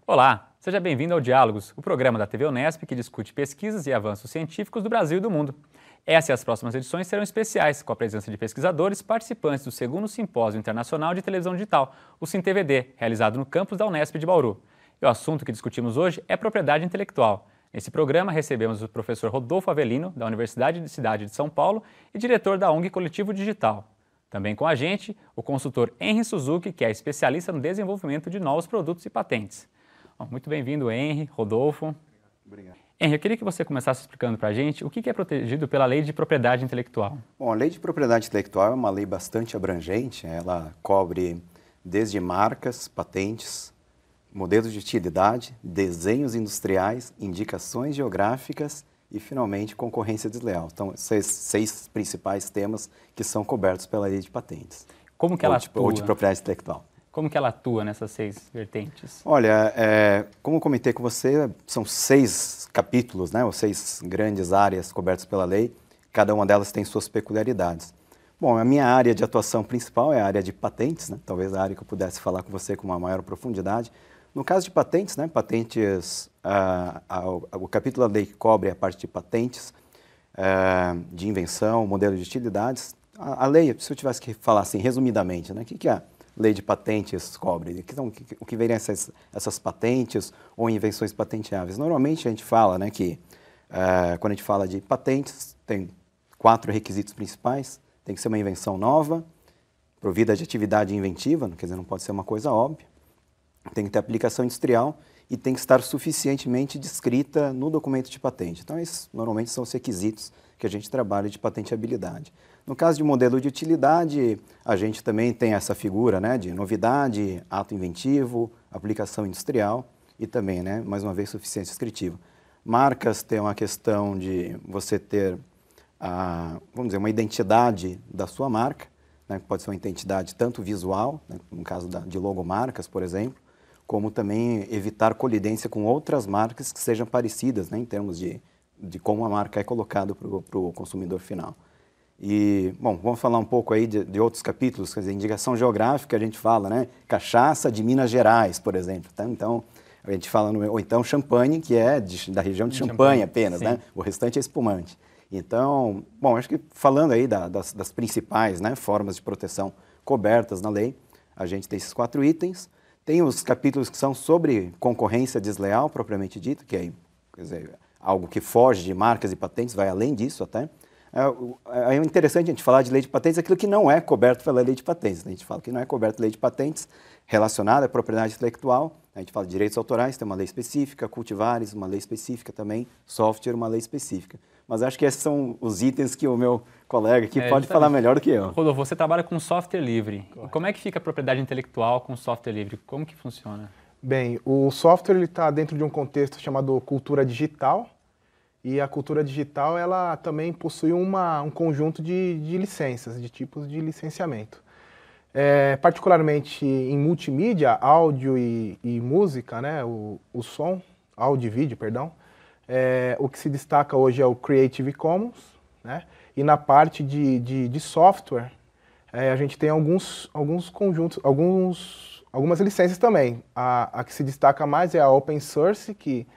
Olá, seja bem-vindo ao Diálogos, o programa da TV Unesp que discute pesquisas e avanços científicos do Brasil e do mundo. Essa e as próximas edições serão especiais, com a presença de pesquisadores participantes do 2º Simpósio Internacional de Televisão Digital, o SINTVD, realizado no campus da Unesp de Bauru. E o assunto que discutimos hoje é propriedade intelectual. Nesse programa recebemos o professor Rodolfo Avelino, da Universidade de Cidade de São Paulo e diretor da ONG Coletivo Digital. Também com a gente, o consultor Henry Suzuki, que é especialista no desenvolvimento de novos produtos e patentes. Muito bem-vindo, Henry, Rodolfo. Obrigado. Henry, eu queria que você começasse explicando para a gente o que é protegido pela Lei de Propriedade Intelectual. Bom, a Lei de Propriedade Intelectual é uma lei bastante abrangente, ela cobre desde marcas, patentes, modelos de utilidade, desenhos industriais, indicações geográficas e, finalmente, concorrência desleal. Então, esses 6 principais temas que são cobertos pela Lei de Patentes. Como que ela atua? Ou de propriedade intelectual. Como que ela atua nessas 6 vertentes? Olha, como eu comentei com você, são 6 capítulos, ou 6 grandes áreas cobertas pela lei, cada uma delas tem suas peculiaridades. Bom, a minha área de atuação principal é a área de patentes, talvez a área que eu pudesse falar com você com uma maior profundidade. No caso de patentes, patentes, o capítulo da lei que cobre a parte de patentes, de invenção, modelo de utilidades. A lei, se eu tivesse que falar assim, resumidamente, o que é a lei de patentes cobre? O que veriam essas patentes ou invenções patenteáveis? Normalmente a gente fala que, quando a gente fala de patentes, tem 4 requisitos principais. Tem que ser uma invenção nova, provida de atividade inventiva, quer dizer, não pode ser uma coisa óbvia. Tem que ter aplicação industrial e tem que estar suficientemente descrita no documento de patente. Então, esses normalmente são os requisitos que a gente trabalha de patenteabilidade. No caso de modelo de utilidade, a gente também tem essa figura de novidade, ato inventivo, aplicação industrial e também, mais uma vez, suficiência descritiva. Marcas tem uma questão de você ter, vamos dizer, uma identidade da sua marca, pode ser uma identidade tanto visual, no caso de logomarcas, por exemplo, como também evitar colidência com outras marcas que sejam parecidas, em termos de como a marca é colocada para o consumidor final. E, bom, vamos falar um pouco aí de outros capítulos, quer dizer, indicação geográfica, a gente fala, cachaça de Minas Gerais, por exemplo, Então, a gente fala, ou então champanhe, que é da região de Champagne apenas, O restante é espumante. Então, bom, acho que falando aí das principais formas de proteção cobertas na lei, a gente tem esses 4 itens. Tem os capítulos que são sobre concorrência desleal, propriamente dito, que é, quer dizer, algo que foge de marcas e patentes, vai além disso até. É interessante a gente falar de lei de patentes, aquilo que não é coberto pela lei de patentes. A gente fala que não é coberto pela lei de patentes relacionada à propriedade intelectual. A gente fala de direitos autorais, tem uma lei específica, cultivares, uma lei específica também, software, uma lei específica. Mas acho que esses são os itens que o meu colega aqui pode falar melhor do que eu. Rodolfo, você trabalha com software livre. Como é que fica a propriedade intelectual com software livre? Como que funciona? Bem, o software está dentro de um contexto chamado cultura digital, e a cultura digital ela também possui um conjunto de licenças, de tipos de licenciamento. Particularmente em multimídia, áudio e música, o som, áudio e vídeo, perdão, o que se destaca hoje é o Creative Commons, e na parte de software, a gente tem alguns conjuntos, algumas licenças também. A que se destaca mais é a Open Source, que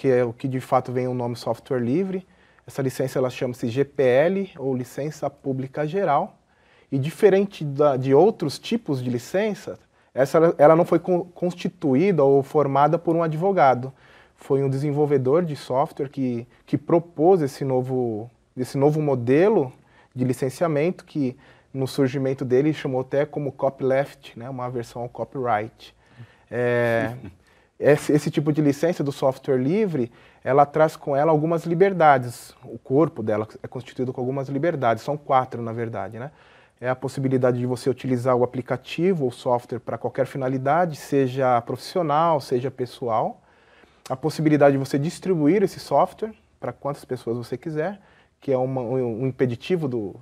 é o que de fato vem o nome software livre. Essa licença ela chama-se GPL, ou Licença Pública Geral. E diferente de outros tipos de licença, ela não foi constituída ou formada por um advogado. Foi um desenvolvedor de software que propôs esse novo modelo de licenciamento, que no surgimento dele chamou até como copyleft, uma versão ao copyright. Esse tipo de licença do software livre, ela traz com ela algumas liberdades. O corpo dela é constituído com algumas liberdades, são 4 na verdade. É a possibilidade de você utilizar o aplicativo ou software para qualquer finalidade, seja profissional, seja pessoal. A possibilidade de você distribuir esse software para quantas pessoas você quiser, que é um impeditivo do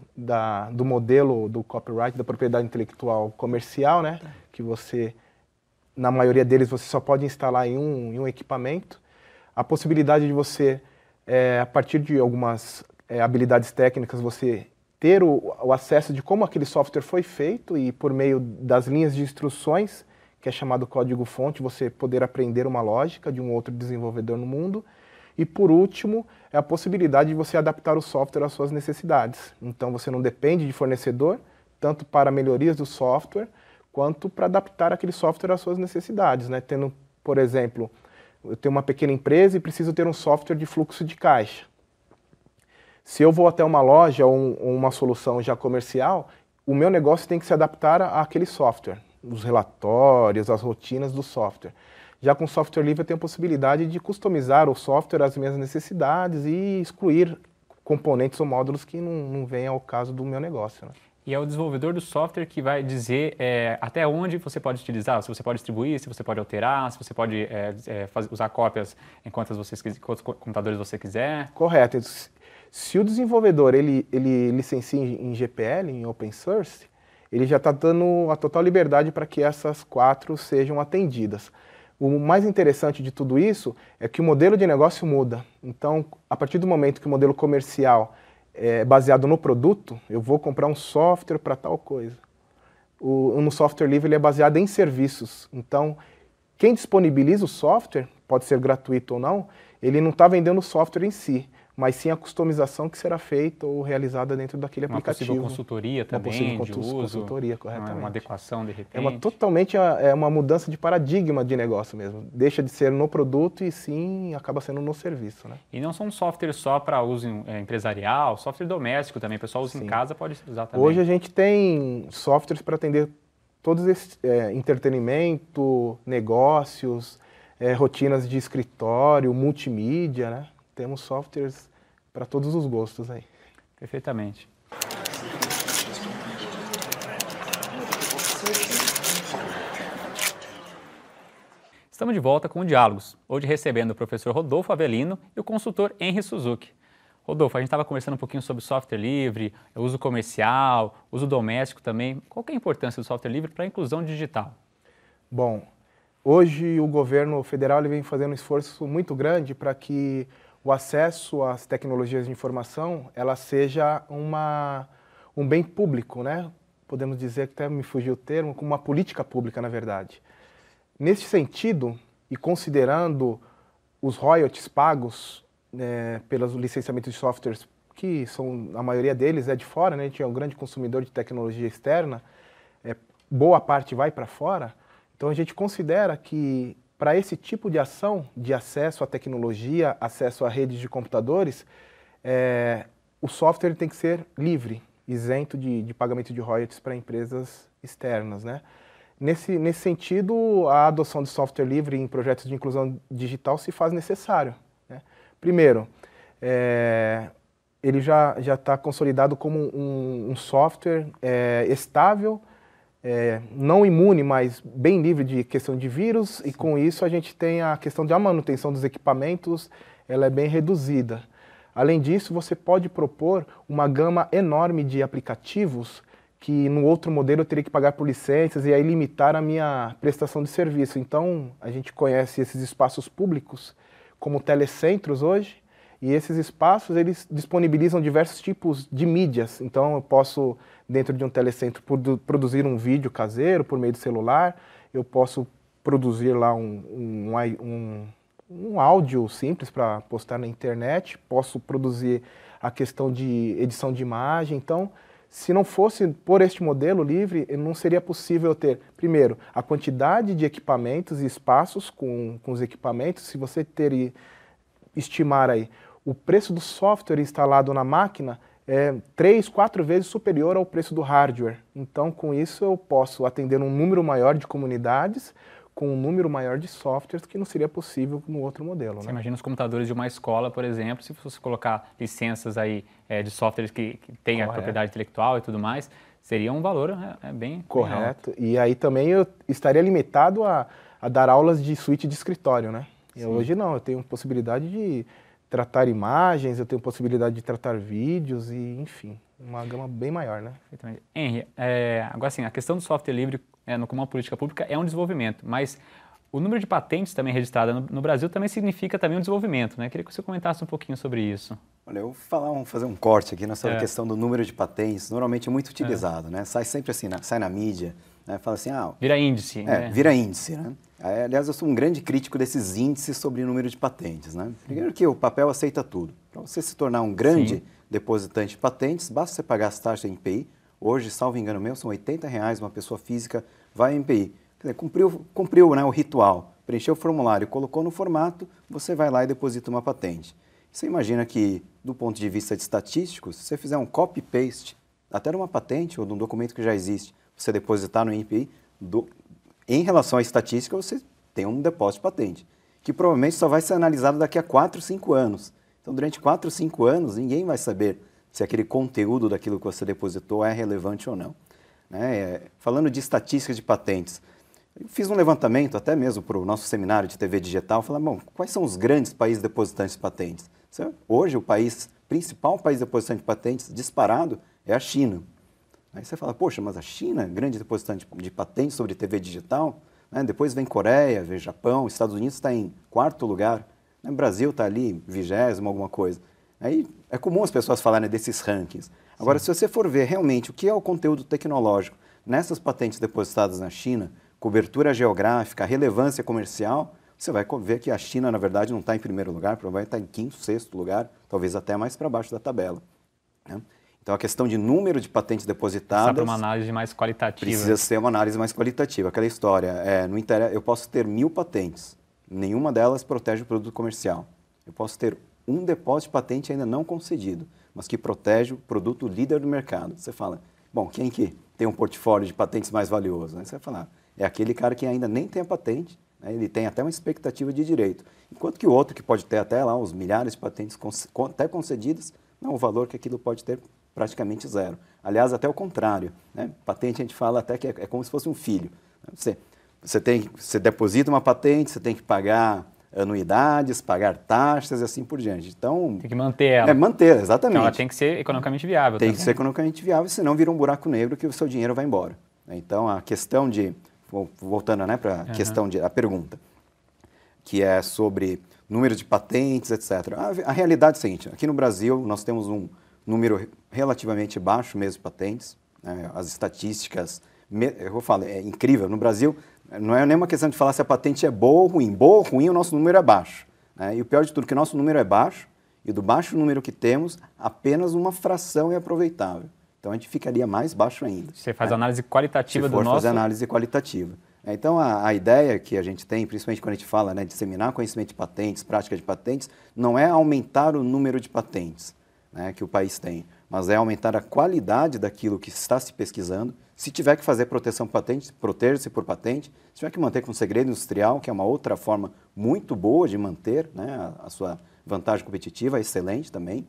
modelo do copyright, da propriedade intelectual comercial, que você, na maioria deles, você só pode instalar em um equipamento. A possibilidade de você, a partir de algumas habilidades técnicas, você ter o acesso de como aquele software foi feito e por meio das linhas de instruções que é chamado código-fonte, você poder aprender uma lógica de um outro desenvolvedor no mundo. E por último, é a possibilidade de você adaptar o software às suas necessidades. Então você não depende de fornecedor, tanto para melhorias do software, quanto para adaptar aquele software às suas necessidades, né? Tendo, por exemplo, eu tenho uma pequena empresa e preciso ter um software de fluxo de caixa. Se eu vou até uma loja ou uma solução já comercial, o meu negócio tem que se adaptar àquele software, os relatórios, as rotinas do software. Já com software livre eu tenho a possibilidade de customizar o software às minhas necessidades e excluir componentes ou módulos que não venham ao caso do meu negócio, né? E é o desenvolvedor do software que vai dizer até onde você pode utilizar, se você pode distribuir, se você pode alterar, se você pode usar cópias em quantos computadores você quiser. Correto. Se o desenvolvedor ele licencia em GPL, em Open Source, ele já está dando a total liberdade para que essas 4 sejam atendidas. O mais interessante de tudo isso é que o modelo de negócio muda. Então, a partir do momento que o modelo comercial é baseado no produto, eu vou comprar um software para tal coisa. No software livre ele é baseado em serviços. Então, quem disponibiliza o software, pode ser gratuito ou não, ele não está vendendo o software em si, mas sim a customização que será feita ou realizada dentro daquele aplicativo. Uma possível consultoria também, de uso, consultoria, corretamente. Uma adequação, de repente. Totalmente uma mudança de paradigma de negócio mesmo. Deixa de ser no produto e sim acaba sendo no serviço, né? E não são softwares só para uso empresarial, software doméstico também, o pessoal usa em casa, pode usar também. Hoje a gente tem softwares para atender todos esses entretenimento, negócios, rotinas de escritório, multimídia, né? Temos softwares para todos os gostos aí. Perfeitamente. Estamos de volta com o Diálogos, hoje recebendo o professor Rodolfo Avelino e o consultor Henry Suzuki. Rodolfo, a gente estava conversando um pouquinho sobre software livre, uso comercial, uso doméstico também. Qual que é a importância do software livre para a inclusão digital? Bom, hoje o governo federal ele vem fazendo um esforço muito grande para que o acesso às tecnologias de informação ela seja um bem público, né? Podemos dizer, que até me fugiu o termo, como uma política pública, na verdade. Nesse sentido, e considerando os royalties pagos pelos licenciamentos de softwares, que são, a maioria deles é de fora, né? A gente é um grande consumidor de tecnologia externa, boa parte vai para fora, então a gente considera que para esse tipo de ação, de acesso à tecnologia, acesso a redes de computadores, o software tem que ser livre, isento de pagamento de royalties para empresas externas, né? Nesse sentido, a adoção de software livre em projetos de inclusão digital se faz necessário, né? Primeiro, ele já está consolidado como um software estável, não imune, mas bem livre de questão de vírus. Sim. E com isso a gente tem a questão da manutenção dos equipamentos, ela é bem reduzida. Além disso, você pode propor uma gama enorme de aplicativos que no outro modelo eu teria que pagar por licenças e aí limitar a minha prestação de serviço. Então, a gente conhece esses espaços públicos como telecentros hoje, e esses espaços eles disponibilizam diversos tipos de mídias. Então, eu posso, dentro de um telecentro, produzir um vídeo caseiro por meio do celular, eu posso produzir lá um áudio simples para postar na internet, posso produzir a questão de edição de imagem. Então, se não fosse por este modelo livre, não seria possível ter, primeiro, a quantidade de equipamentos e espaços com os equipamentos. Se você estimar aí, o preço do software instalado na máquina é 3, 4 vezes superior ao preço do hardware. Então, com isso, eu posso atender um número maior de comunidades com um número maior de softwares que não seria possível no outro modelo. Você né? imagina os computadores de uma escola, por exemplo, se você colocar licenças aí de softwares que têm a propriedade intelectual e tudo mais, seria um valor bem correto. Bem alto. E aí também eu estaria limitado a dar aulas de suíte de escritório, né? E hoje não, eu tenho possibilidade de tratar imagens, eu tenho possibilidade de tratar vídeos e, enfim, uma gama bem maior, né? Henry, agora sim, a questão do software livre como uma política pública é um desenvolvimento, mas o número de patentes também registrada no Brasil também significa também um desenvolvimento, né? Queria que você comentasse um pouquinho sobre isso. Olha, eu vou fazer um corte aqui nessa questão do número de patentes, normalmente é muito utilizado, né? Sai sempre assim, sai na mídia, né? Fala assim, vira índice. Né? Vira índice, né? Aliás, eu sou um grande crítico desses índices sobre número de patentes, né? Primeiro que o papel aceita tudo. Para você se tornar um grande depositante de patentes, basta você pagar as taxas da MPI. Hoje, salvo engano meu, são R$80 uma pessoa física vai à MPI. Quer dizer, cumpriu né, o ritual, preencheu o formulário, colocou no formato, você vai lá e deposita uma patente. Você imagina que, do ponto de vista de estatístico, se você fizer um copy-paste, até de uma patente ou de um documento que já existe, você depositar no MPI, em relação à estatística, você tem um depósito de patente, que provavelmente só vai ser analisado daqui a 4, 5 anos. Então, durante 4, 5 anos, ninguém vai saber se aquele conteúdo daquilo que você depositou é relevante ou não. Falando de estatística de patentes, eu fiz um levantamento, até mesmo para o nosso seminário de TV digital, falando, bom, quais são os grandes países depositantes de patentes? Hoje, o principal país depositante de patentes disparado é a China. Aí você fala, poxa, mas a China é grande depositante de patentes sobre TV digital, né? Depois vem Coreia, vem Japão, Estados Unidos está em 4º lugar, né? Brasil está ali, 20º, alguma coisa. Aí é comum as pessoas falarem desses rankings. Agora, se você for ver realmente o que é o conteúdo tecnológico nessas patentes depositadas na China, cobertura geográfica, relevância comercial, você vai ver que a China, na verdade, não está em 1º lugar, provavelmente está em 5º, 6º lugar, talvez até mais para baixo da tabela. Né? Então, a questão de número de patentes depositadas... Precisa para uma análise mais qualitativa. Precisa ser uma análise mais qualitativa. Aquela história, eu posso ter 1000 patentes, nenhuma delas protege o produto comercial. Eu posso ter um depósito de patente ainda não concedido, mas que protege o produto líder do mercado. Você fala, bom, quem que tem um portfólio de patentes mais valioso? Né? Você vai falar, é aquele cara que ainda nem tem a patente, né? Ele tem até uma expectativa de direito. Enquanto que o outro, que pode ter até lá os milhares de patentes até concedidas, não, o valor que aquilo pode ter praticamente zero. Aliás, até o contrário. Né? Patente a gente fala até que é como se fosse um filho. Você deposita uma patente, você tem que pagar anuidades, pagar taxas e assim por diante. Então, tem que manter ela. Manter, exatamente. Então ela tem que ser economicamente viável. Tem que ser economicamente viável, senão vira um buraco negro que o seu dinheiro vai embora. Então, a questão de... Voltando para a questão a pergunta, que é sobre número de patentes, etc. A realidade é a seguinte, aqui no Brasil nós temos um número relativamente baixo mesmo de patentes, né? As estatísticas, eu falo, é incrível, no Brasil não é nem uma questão de falar se a patente é boa ou ruim, o nosso número é baixo. Né? E o pior de tudo, que o nosso número é baixo, e do baixo número que temos, apenas uma fração é aproveitável. Então, a gente ficaria mais baixo ainda. Você faz análise qualitativa do nosso... Se for fazer análise qualitativa. Então, a ideia que a gente tem, principalmente quando a gente fala, né, de disseminar conhecimento de patentes, prática de patentes, não é aumentar o número de patentes, né, que o país tem, mas é aumentar a qualidade daquilo que está se pesquisando. Se tiver que fazer proteção por patente, proteja-se por patente. Se tiver que manter com segredo industrial, que é uma outra forma muito boa de manter, né, a sua vantagem competitiva, é excelente também.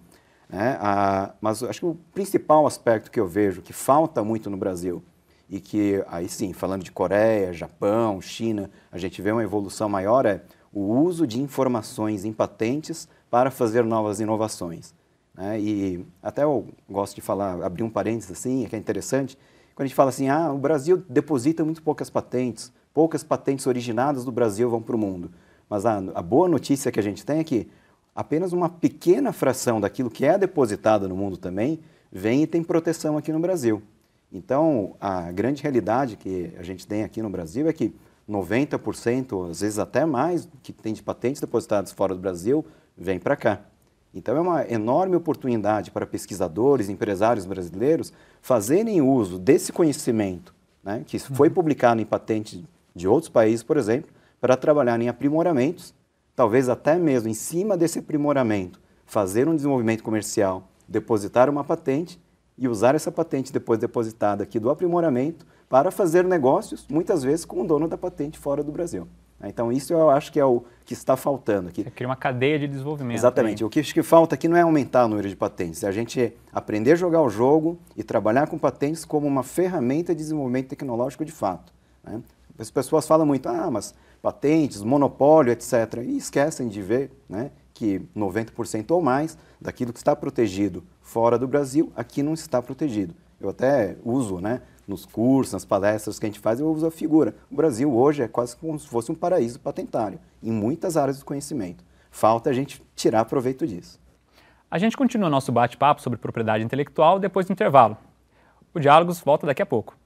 Mas acho que o principal aspecto que eu vejo que falta muito no Brasil e que, aí sim, falando de Coreia, Japão, China, a gente vê uma evolução maior é o uso de informações em patentes para fazer novas inovações. E até eu gosto de falar, abrir um parênteses assim, que é interessante, quando a gente fala assim, o Brasil deposita muito poucas patentes originadas do Brasil vão para o mundo. Mas a boa notícia que a gente tem é que apenas uma pequena fração daquilo que é depositado no mundo também vem e tem proteção aqui no Brasil. Então, a grande realidade que a gente tem aqui no Brasil é que 90%, às vezes até mais, que tem de patentes depositadas fora do Brasil, vem para cá. Então, é uma enorme oportunidade para pesquisadores, empresários brasileiros fazerem uso desse conhecimento, né, que foi publicado em patentes de outros países, por exemplo, para trabalhar em aprimoramentos, talvez até mesmo em cima desse aprimoramento, fazer um desenvolvimento comercial, depositar uma patente e usar essa patente depois depositada aqui do aprimoramento para fazer negócios, muitas vezes com o dono da patente fora do Brasil. Então, isso eu acho que é o que está faltando aqui. Você cria uma cadeia de desenvolvimento. Exatamente. O que acho que falta aqui não é aumentar o número de patentes, é a gente aprender a jogar o jogo e trabalhar com patentes como uma ferramenta de desenvolvimento tecnológico de fato. Né? As pessoas falam muito, mas patentes, monopólio, etc. E esquecem de ver, né, que 90% ou mais daquilo que está protegido fora do Brasil, aqui não está protegido. Eu até uso, né, nos cursos, nas palestras que a gente faz, eu uso a figura. O Brasil hoje é quase como se fosse um paraíso patentário, em muitas áreas do conhecimento. Falta a gente tirar proveito disso. A gente continua nosso bate-papo sobre propriedade intelectual depois do intervalo. O Diálogos volta daqui a pouco.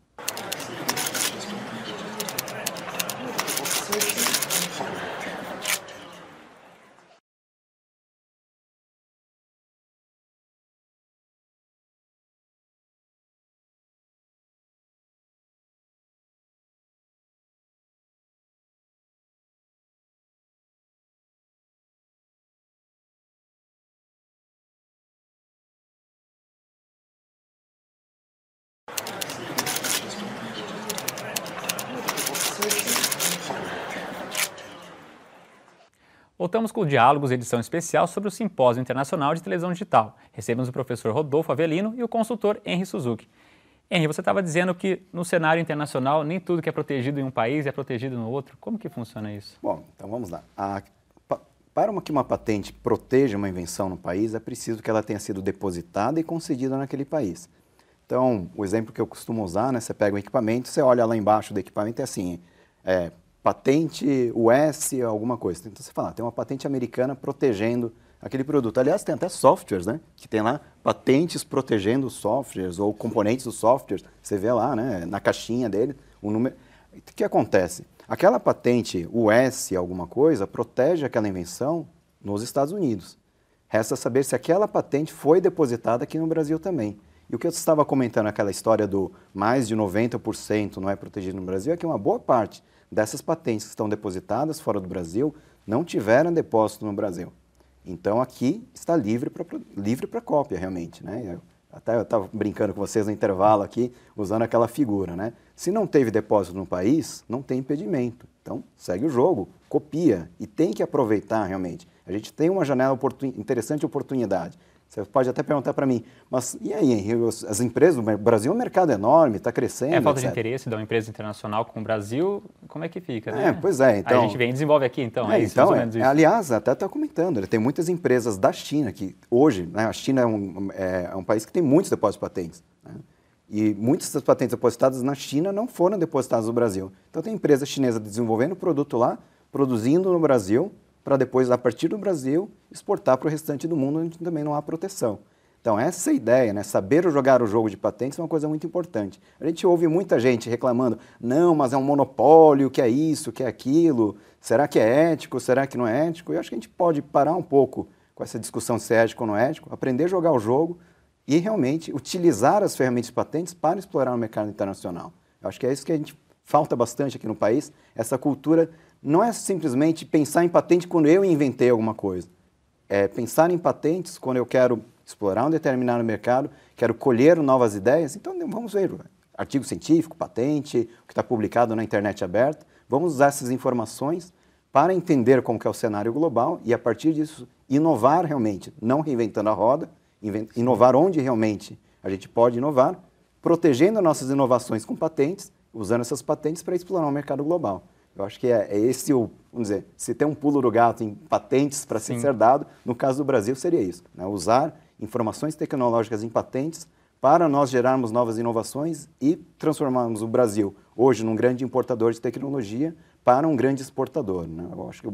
Voltamos com o Diálogos, edição especial sobre o Simpósio Internacional de Televisão Digital. Recebemos o professor Rodolfo Avelino e o consultor Henry Suzuki. Henry, você estava dizendo que no cenário internacional nem tudo que é protegido em um país é protegido no outro. Como que funciona isso? Bom, então vamos lá. Para que uma patente proteja uma invenção no país, é preciso que ela tenha sido depositada e concedida naquele país. Então, o exemplo que eu costumo usar, né, você pega um equipamento, você olha lá embaixo do equipamento e é assim, patente US, alguma coisa. Então você fala, tem uma patente americana protegendo aquele produto. Aliás, tem até softwares, né, que tem lá patentes protegendo os softwares ou componentes dos softwares. Você vê lá, né, na caixinha dele, o número. O que acontece? Aquela patente US alguma coisa protege aquela invenção nos Estados Unidos. Resta saber se aquela patente foi depositada aqui no Brasil também. E o que eu estava comentando, aquela história do mais de 90% não é protegido no Brasil, é que uma boa parte dessas patentes que estão depositadas fora do Brasil não tiveram depósito no Brasil. Então aqui está livre para cópia realmente, né? Até eu estava brincando com vocês no intervalo aqui, usando aquela figura, né? Se não teve depósito no país, não tem impedimento. Então segue o jogo, copia e tem que aproveitar realmente. A gente tem uma janela interessante oportunidade. Você pode até perguntar para mim, mas e aí, Henry, as empresas, o Brasil é um mercado enorme, está crescendo, falta etc. de interesse de uma empresa internacional com o Brasil, como é que fica, né? Pois é, então... Aí a gente vem e desenvolve aqui, então, isso, então, mais ou menos isso. Aliás, até está comentando, ele tem muitas empresas da China, que hoje, né, a China é um país que tem muitos depósitos de patentes, né? E muitas das patentes depositadas na China não foram depositadas no Brasil. Então tem empresa chinesa desenvolvendo produto lá, produzindo no Brasil, para depois, a partir do Brasil, exportar para o restante do mundo, onde também não há proteção. Então, essa ideia, né, saber jogar o jogo de patentes é uma coisa muito importante. A gente ouve muita gente reclamando, não, mas é um monopólio, que é isso, que é aquilo, será que é ético, será que não é ético? Eu acho que a gente pode parar um pouco com essa discussão se é ético ou não é ético, aprender a jogar o jogo e realmente utilizar as ferramentas de patentes para explorar o mercado internacional. Eu acho que é isso que a gente falta bastante aqui no país, essa cultura. Não é simplesmente pensar em patente quando eu inventei alguma coisa. É pensar em patentes quando eu quero explorar um determinado mercado, quero colher novas ideias. Então, vamos ver artigo científico, patente, o que está publicado na internet aberta. Vamos usar essas informações para entender como que é o cenário global e, a partir disso, inovar realmente, não reinventando a roda, inovar onde realmente a gente pode inovar, protegendo nossas inovações com patentes, usando essas patentes para explorar o mercado global. Eu acho que é esse vamos dizer, se tem um pulo do gato em patentes para ser dado, no caso do Brasil seria isso, né? Usar informações tecnológicas em patentes para nós gerarmos novas inovações e transformarmos o Brasil hoje num grande importador de tecnologia para um grande exportador, né? Eu acho que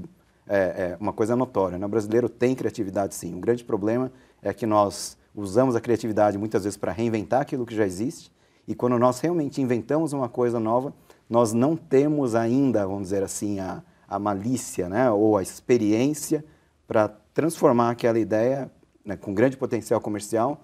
é uma coisa notória, né? O brasileiro tem criatividade sim, o grande problema é que nós usamos a criatividade muitas vezes para reinventar aquilo que já existe e quando nós realmente inventamos uma coisa nova, nós não temos ainda, vamos dizer assim, a malícia, né, ou a experiência para transformar aquela ideia, né, com grande potencial comercial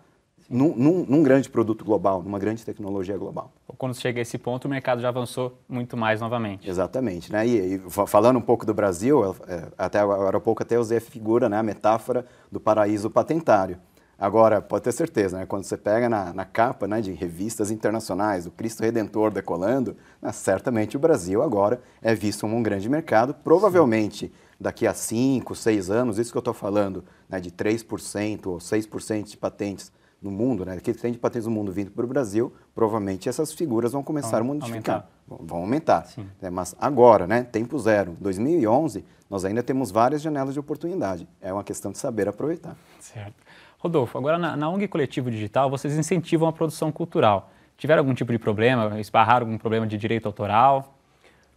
num grande produto global, numa grande tecnologia global. Quando chega a esse ponto, o mercado já avançou muito mais novamente. Exatamente. Né? E falando um pouco do Brasil, até agora há pouco até usei a figura, né, a metáfora do paraíso patentário. Agora, pode ter certeza, né? Quando você pega na capa, né, de revistas internacionais, o Cristo Redentor decolando, né, certamente o Brasil agora é visto como um grande mercado. Provavelmente, daqui a 5, 6 anos, isso que eu estou falando, né, de 3% ou 6% de patentes no mundo, né, que tem de patentes no mundo vindo para o Brasil, provavelmente essas figuras vão começar a modificar. Vão aumentar. Né, mas agora, né, tempo zero, 2011, nós ainda temos várias janelas de oportunidade. É uma questão de saber aproveitar. Certo. Rodolfo, agora na ONG Coletivo Digital, vocês incentivam a produção cultural. Tiveram algum tipo de problema? Esbarraram algum problema de direito autoral?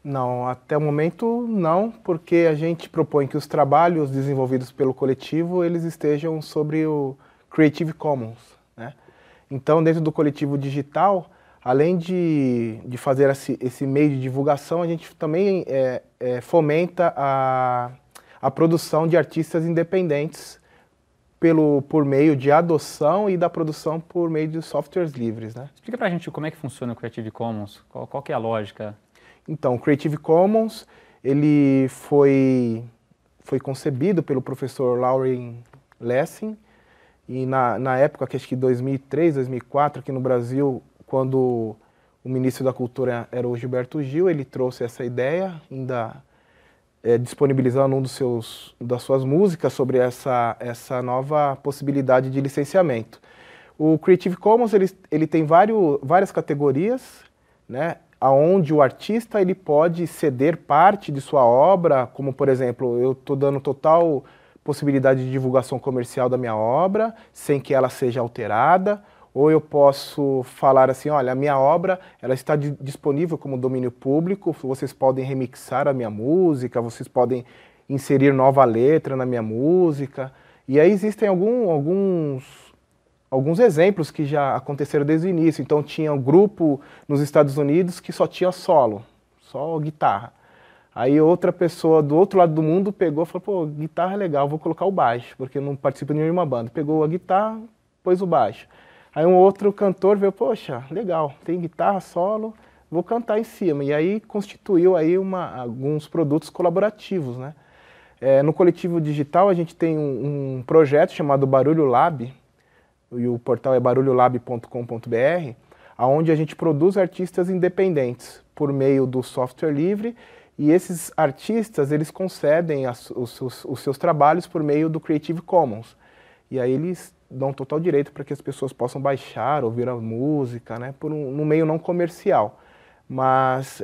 Não, até o momento não, porque a gente propõe que os trabalhos desenvolvidos pelo coletivo, eles estejam sobre o Creative Commons, né? Então, dentro do Coletivo Digital, além de fazer esse meio de divulgação, a gente também fomenta a produção de artistas independentes por meio de adoção e da produção por meio de softwares livres, né? Explica pra gente como é que funciona o Creative Commons, qual que é a lógica? Então, o Creative Commons, ele foi concebido pelo professor Lauren Lessing, e na época, que acho que 2003, 2004, aqui no Brasil, quando o ministro da Cultura era o Gilberto Gil, ele trouxe essa ideia, ainda disponibilizando das suas músicas sobre essa nova possibilidade de licenciamento. O Creative Commons ele tem várias categorias, né, onde o artista ele pode ceder parte de sua obra, como por exemplo, eu estou dando total possibilidade de divulgação comercial da minha obra, sem que ela seja alterada, ou eu posso falar assim, olha, a minha obra ela está disponível como domínio público, vocês podem remixar a minha música, vocês podem inserir nova letra na minha música. E aí existem alguns exemplos que já aconteceram desde o início. Então tinha um grupo nos Estados Unidos que só tinha solo, só guitarra. Aí outra pessoa do outro lado do mundo pegou e falou, pô, guitarra é legal, vou colocar o baixo, porque eu não participo de nenhuma banda. Pegou a guitarra, pôs o baixo. Aí um outro cantor veio, poxa, legal, tem guitarra, solo, vou cantar em cima. E aí constituiu aí alguns produtos colaborativos, né? No Coletivo Digital a gente tem um projeto chamado Barulho Lab, e o portal é barulholab.com.br, onde a gente produz artistas independentes por meio do software livre, e esses artistas eles concedem os seus trabalhos por meio do Creative Commons. E aí eles dão total direito para que as pessoas possam baixar, ouvir a música, né, no meio não comercial. Mas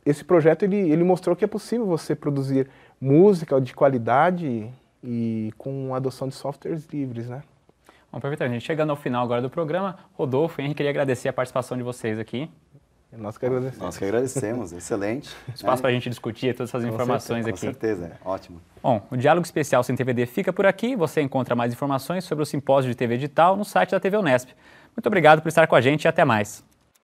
esse projeto ele mostrou que é possível você produzir música de qualidade e com a adoção de softwares livres, né? Bom, perfeitamente. Chegando ao final agora do programa, Rodolfo e Henrique, queria agradecer a participação de vocês aqui. Nós que agradecemos. Nós que agradecemos, excelente. Espaço para a gente discutir todas essas informações aqui. Com certeza, ótimo. Bom, o Diálogo Especial Sem TVD fica por aqui. Você encontra mais informações sobre o simpósio de TV Digital no site da TV Unesp. Muito obrigado por estar com a gente e até mais.